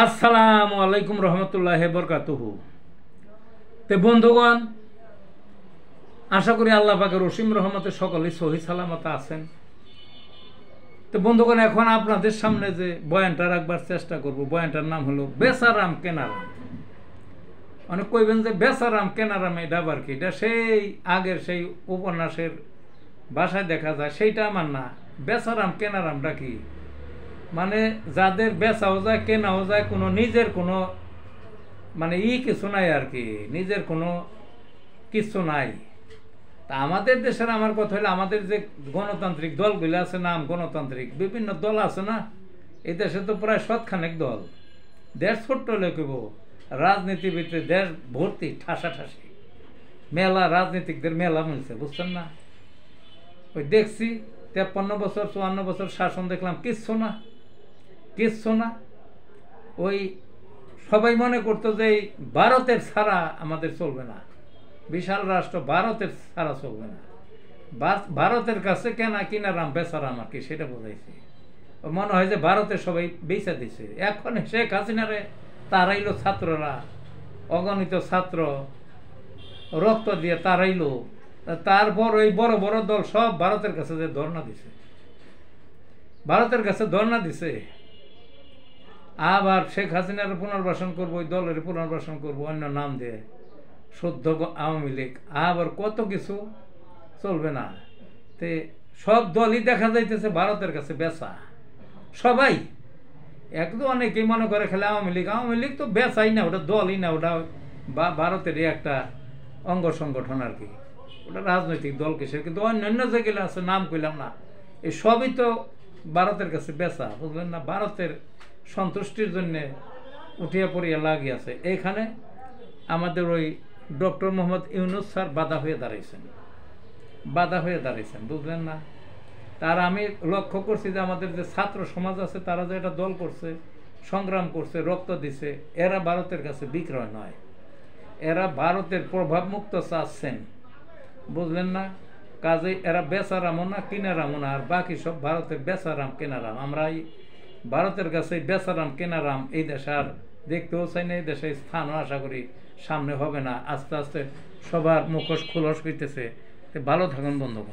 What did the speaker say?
আসসালামু আলাইকুম রহমতুল্লাহি বরকাতুহু। তে বন্ধুগণ, আশা করি আল্লাহ পাকের অসীম রহমতে সকলেই সহি সালামত আছেন। তো বন্ধুগণ, এখন আপনাদের সামনে যে বয়ানটা রাখবার চেষ্টা করব, বয়ানটার নাম হলো বেচারাম কেনারাম। অনেক কইবেন যে বেচারাম কেনারাম এটা আবার কি? এটা সেই আগের সেই উপন্যাসের ভাষায় দেখা যায়, সেইটা আমার না। বেচারাম কেনারামটা কি মানে যাদের বেচাও যায় কেনাও যায়, কোনো নিজের কোনো মানে কিছু নাই আর কি, নিজের কোনো কিছু নাই। তা আমাদের দেশের আমার কথা হলো, আমাদের যে গণতান্ত্রিক দলগুলো আছে, নাম গণতান্ত্রিক বিভিন্ন দল আছে না, এই দেশে তো প্রায় শতখানেক দল। দেশ ছোট্ট লেখব, রাজনীতিবিদে দেশ ভর্তি ঠাসাঠাসি, মেলা রাজনীতিকদের মেলা মিলছে, বুঝছেন না? ওই দেখছি 53 বছর 54 বছর শাসন, দেখলাম কিচ্ছু না, কিচ্ছু না। ওই সবাই মনে করতো যে ভারতের ছাড়া আমাদের চলবে না, বিশাল রাষ্ট্র ভারতের ছাড়া চলবে না, ভারতের কাছে কেনা কিনারাম বেচারাম আর কি, সেটা বোঝাইছে। মনে হয় যে ভারতের সবাই বেচা দিছে। এখন শেখ হাসিনারে তারাইলো ছাত্ররা, অগণিত ছাত্র রক্ত দিয়ে তারাইলো। তারপর ওই বড় বড় দল সব ভারতের কাছে যে ধর্ণা দিছে, ভারতের কাছে ধর্ণা দিছে। আবার শেখ হাসিনার পুনর্বাসন করবো, ওই দলের পুনর্বাসন করবো অন্য নাম দিয়ে, শুদ্ধ আওয়ামী লীগ, আবার কত কিছু চলবে না। তে সব দলই দেখা যাইতেছে ভারতের কাছে বেচা, সবাই। একদম অনেকেই মনে করে খেলে আওয়ামী লীগ তো বেচাই না, ওটা দলই না, ওটা ভারতেরই একটা অঙ্গ সংগঠন আর কি, ওটা রাজনৈতিক দল কিসের। কিন্তু অন্যান্য যেগুলো আছে নাম কইলাম না, এই সবই তো ভারতের কাছে বেচা, বুঝলেন না? ভারতের সন্তুষ্টির জন্য উঠিয়া পড়িয়া লাগিয়াছে। এইখানে আমাদের ওই ডক্টর মোহাম্মদ ইউনূস স্যার বাধা হয়ে দাঁড়াইছেন, বুঝলেন না? তার আমি লক্ষ্য করছি যে আমাদের যে ছাত্র সমাজ আছে, তারা যে এটা দল করছে, সংগ্রাম করছে, রক্ত দিছে, এরা ভারতের কাছে বিক্রয় নয়, এরা ভারতের প্রভাব মুক্ত চাচ্ছেন, বুঝলেন না? কাজে এরা বেচারামও না কিনারামও না, আর বাকি সব ভারতের বেচারাম কেনারাম। আমরা এই ভারতের কাছে বেচারাম কেনারাম এই দেশে আর দেখতেও চাই না, এই দেশে স্থানও আশা করি সামনে হবে না। আস্তে আস্তে সবার মুখোশ খোলস হইতেছে। ভালো থাকুন বন্ধু।